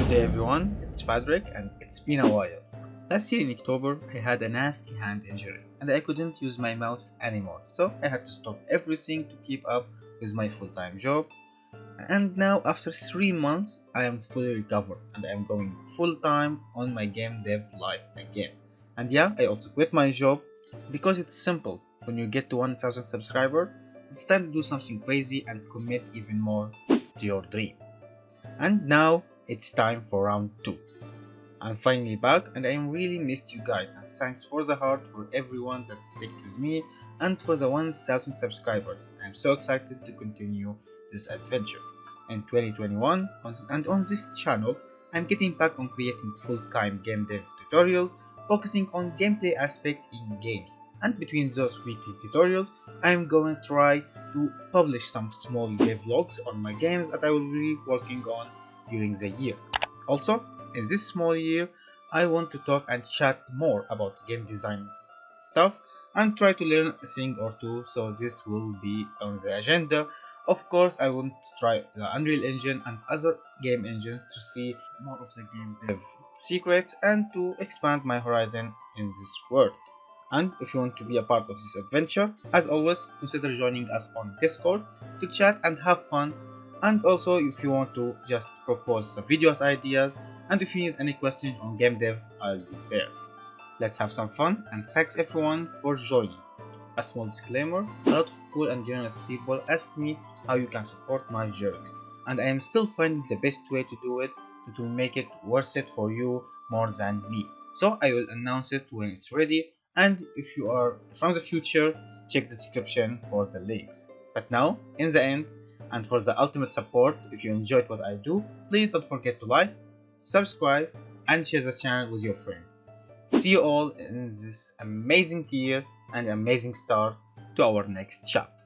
day everyone, it's Fadrik and it's been a while. Last year in October, I had a nasty hand injury and I couldn't use my mouse anymore, so I had to stop everything to keep up with my full-time job. And now after 3 months, I am fully recovered and I am going full-time on my game dev life again. And yeah, I also quit my job because it's simple. When you get to 1000 subscribers, it's time to do something crazy and commit even more to your dream. And now it's time for round 2. I'm finally back and I really missed you guys, and thanks for the heart for everyone that stick with me and for the 1000 subscribers. I'm so excited to continue this adventure. In 2021 on this channel, I'm getting back on creating full-time game dev tutorials focusing on gameplay aspects in games. And between those weekly tutorials, I'm going to try to publish some small vlogs on my games that I will be working on during the year. Also, in this small year, I want to talk and chat more about game design stuff and try to learn a thing or two, so this will be on the agenda. Of course, I want to try the Unreal Engine and other game engines to see more of the game dev secrets and to expand my horizon in this world. And if you want to be a part of this adventure, as always, consider joining us on Discord to chat and have fun. And also, if you want to just propose some videos ideas, and if you need any questions on game dev, I'll be there. Let's have some fun, and thanks everyone for joining. A small disclaimer, a lot of cool and generous people asked me how you can support my journey, and I am still finding the best way to do it to make it worth it for you more than me. So I will announce it when it's ready, and if you are from the future, check the description for the links. But now, in the end, and for the ultimate support, if you enjoyed what I do, please don't forget to like, subscribe, and share the channel with your friends. See you all in this amazing year and amazing start to our next chapter.